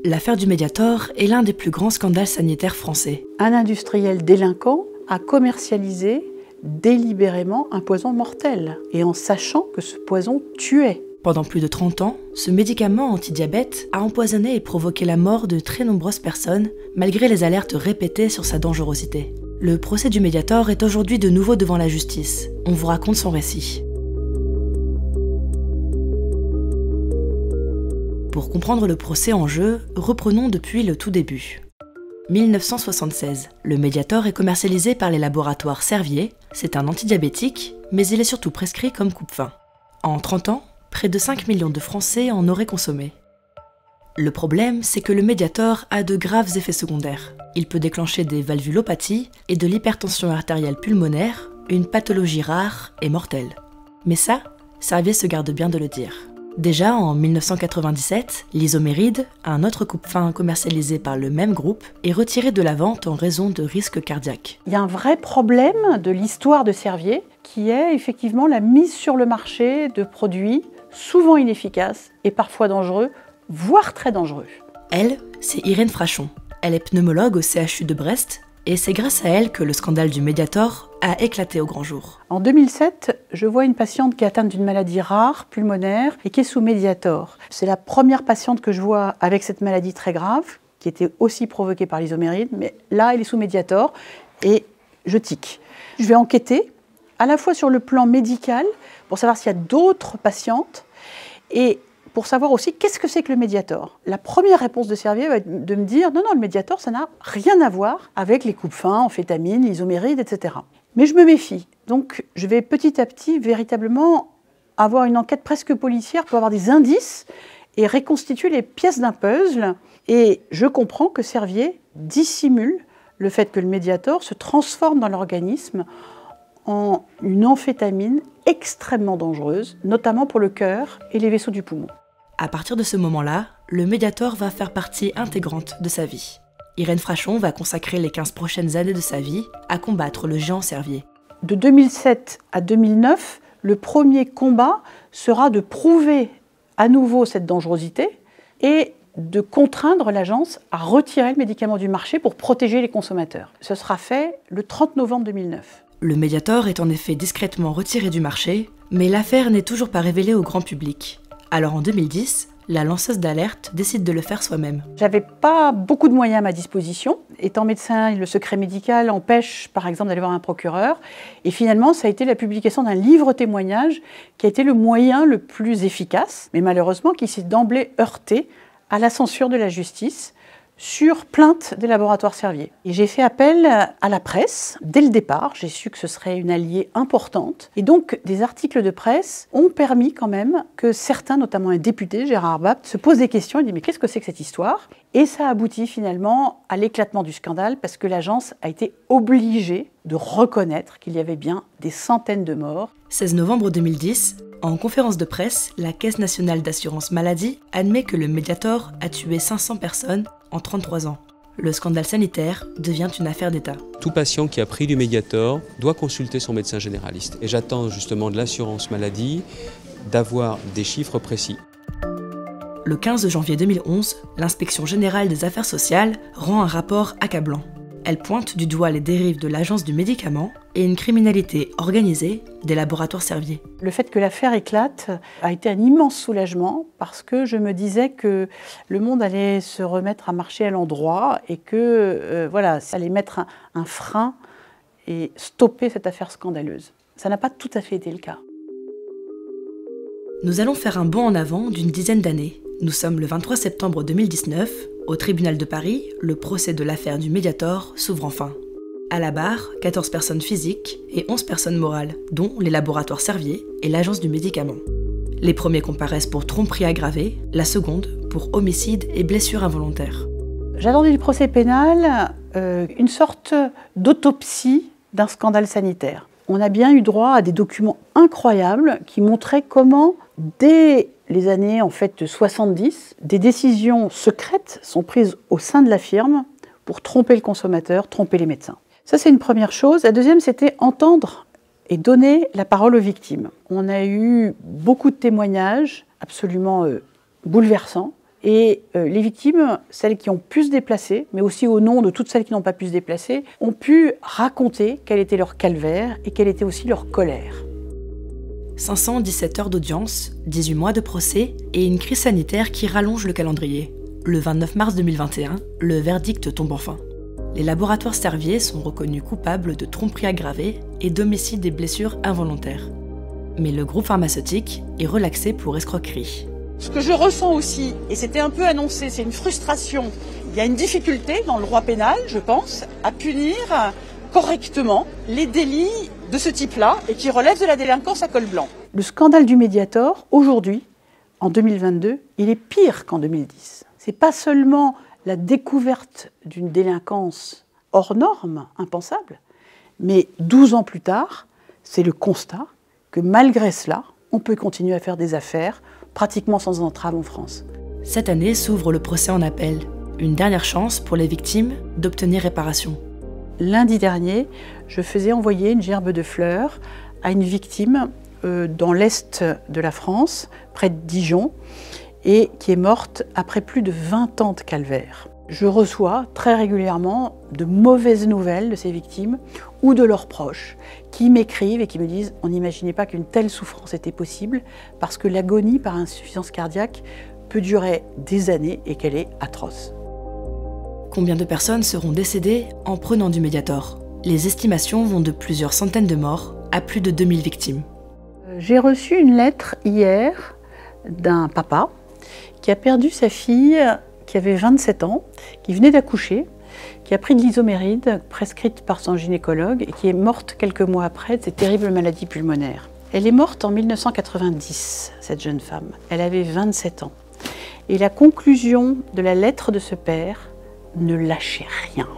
L'affaire du Mediator est l'un des plus grands scandales sanitaires français. Un industriel délinquant a commercialisé délibérément un poison mortel, et en sachant que ce poison tuait. Pendant plus de 30 ans, ce médicament anti-diabète a empoisonné et provoqué la mort de très nombreuses personnes, malgré les alertes répétées sur sa dangerosité. Le procès du Mediator est aujourd'hui de nouveau devant la justice. On vous raconte son récit. Pour comprendre le procès en jeu, reprenons depuis le tout début. 1976, le Mediator est commercialisé par les laboratoires Servier. C'est un antidiabétique, mais il est surtout prescrit comme coupe-faim. En 30 ans, près de 5 millions de Français en auraient consommé. Le problème, c'est que le Mediator a de graves effets secondaires. Il peut déclencher des valvulopathies et de l'hypertension artérielle pulmonaire, une pathologie rare et mortelle. Mais ça, Servier se garde bien de le dire. Déjà en 1997, l'isoméride, un autre coupe-faim commercialisé par le même groupe, est retiré de la vente en raison de risques cardiaques. Il y a un vrai problème de l'histoire de Servier qui est effectivement la mise sur le marché de produits souvent inefficaces et parfois dangereux, voire très dangereux. Elle, c'est Irène Frachon. Elle est pneumologue au CHU de Brest et c'est grâce à elle que le scandale du Mediator a éclaté au grand jour. En 2007, je vois une patiente qui est atteinte d'une maladie rare, pulmonaire, et qui est sous Mediator. C'est la première patiente que je vois avec cette maladie très grave, qui était aussi provoquée par l'isoméride, mais là, elle est sous Mediator, et je tique. Je vais enquêter, à la fois sur le plan médical, pour savoir s'il y a d'autres patientes, et pour savoir aussi qu'est-ce que c'est que le Mediator. La première réponse de Servier va être de me dire « Non, le Mediator, ça n'a rien à voir avec les coupe-faim, amphétamines, l'isoméride, etc. » Mais je me méfie. Donc, je vais petit à petit véritablement avoir une enquête presque policière pour avoir des indices et reconstituer les pièces d'un puzzle. Et je comprends que Servier dissimule le fait que le Mediator se transforme dans l'organisme en une amphétamine extrêmement dangereuse, notamment pour le cœur et les vaisseaux du poumon. À partir de ce moment-là, le Mediator va faire partie intégrante de sa vie. Irène Frachon va consacrer les 15 prochaines années de sa vie à combattre le géant Servier. De 2007 à 2009, le premier combat sera de prouver à nouveau cette dangerosité et de contraindre l'agence à retirer le médicament du marché pour protéger les consommateurs. Ce sera fait le 30 novembre 2009. Le Mediator est en effet discrètement retiré du marché, mais l'affaire n'est toujours pas révélée au grand public. Alors en 2010, la lanceuse d'alerte décide de le faire soi-même. J'avais pas beaucoup de moyens à ma disposition. Étant médecin, le secret médical empêche par exemple d'aller voir un procureur. Et finalement, ça a été la publication d'un livre témoignage qui a été le moyen le plus efficace, mais malheureusement qui s'est d'emblée heurté à la censure de la justice sur plainte des laboratoires Servier. Et j'ai fait appel à la presse. Dès le départ, j'ai su que ce serait une alliée importante. Et donc, des articles de presse ont permis quand même que certains, notamment un député, Gérard Bapt, se posent des questions et disent « Mais qu'est-ce que c'est que cette histoire ?» Et ça aboutit finalement à l'éclatement du scandale parce que l'agence a été obligée de reconnaître qu'il y avait bien des centaines de morts. 16 novembre 2010, en conférence de presse, la Caisse nationale d'assurance maladie admet que le Mediator a tué 500 personnes en 33 ans. Le scandale sanitaire devient une affaire d'État. Tout patient qui a pris du Mediator doit consulter son médecin généraliste. Et j'attends justement de l'assurance maladie d'avoir des chiffres précis. Le 15 janvier 2011, l'Inspection générale des affaires sociales rend un rapport accablant. Elle pointe du doigt les dérives de l'Agence du médicament et une criminalité organisée des laboratoires Servier. Le fait que l'affaire éclate a été un immense soulagement parce que je me disais que le monde allait se remettre à marcher à l'endroit et que ça allait mettre un frein et stopper cette affaire scandaleuse. Ça n'a pas tout à fait été le cas. Nous allons faire un bond en avant d'une dizaine d'années. Nous sommes le 23 septembre 2019. Au tribunal de Paris, le procès de l'affaire du Mediator s'ouvre enfin. À la barre, 14 personnes physiques et 11 personnes morales, dont les laboratoires Servier et l'Agence du médicament. Les premiers comparaissent pour tromperie aggravée, la seconde pour homicide et blessure involontaire. J'attendais du procès pénal une sorte d'autopsie d'un scandale sanitaire. On a bien eu droit à des documents incroyables qui montraient comment, dès les années 70, des décisions secrètes sont prises au sein de la firme pour tromper le consommateur, tromper les médecins. Ça, c'est une première chose. La deuxième, c'était entendre et donner la parole aux victimes. On a eu beaucoup de témoignages absolument bouleversants Et les victimes, celles qui ont pu se déplacer, mais aussi au nom de toutes celles qui n'ont pas pu se déplacer, ont pu raconter quel était leur calvaire et quelle était aussi leur colère. 517 heures d'audience, 18 mois de procès et une crise sanitaire qui rallonge le calendrier. Le 29 mars 2021, le verdict tombe enfin. Les laboratoires Servier sont reconnus coupables de tromperie aggravée et d'homicide et blessures involontaires. Mais le groupe pharmaceutique est relaxé pour escroquerie. Ce que je ressens aussi, et c'était un peu annoncé, c'est une frustration. Il y a une difficulté dans le droit pénal, je pense, à punir correctement les délits de ce type-là et qui relèvent de la délinquance à col blanc. Le scandale du Mediator, aujourd'hui, en 2022, il est pire qu'en 2010. C'est pas seulement la découverte d'une délinquance hors norme, impensable, mais 12 ans plus tard, c'est le constat que malgré cela, on peut continuer à faire des affaires pratiquement sans entrave en France. Cette année s'ouvre le procès en appel, une dernière chance pour les victimes d'obtenir réparation. Lundi dernier, je faisais envoyer une gerbe de fleurs à une victime dans l'est de la France, près de Dijon, et qui est morte après plus de 20 ans de calvaire. Je reçois très régulièrement de mauvaises nouvelles de ces victimes ou de leurs proches qui m'écrivent et qui me disent « on n'imaginait pas qu'une telle souffrance était possible parce que l'agonie par insuffisance cardiaque peut durer des années et qu'elle est atroce ». Combien de personnes seront décédées en prenant du Mediator? Les estimations vont de plusieurs centaines de morts à plus de 2000 victimes. J'ai reçu une lettre hier d'un papa qui a perdu sa fille qui avait 27 ans, qui venait d'accoucher, qui a pris de l'isoméride prescrite par son gynécologue et qui est morte quelques mois après de cette terrible maladie pulmonaire. Elle est morte en 1990, cette jeune femme. Elle avait 27 ans. Et la conclusion de la lettre de ce père, ne lâchez rien.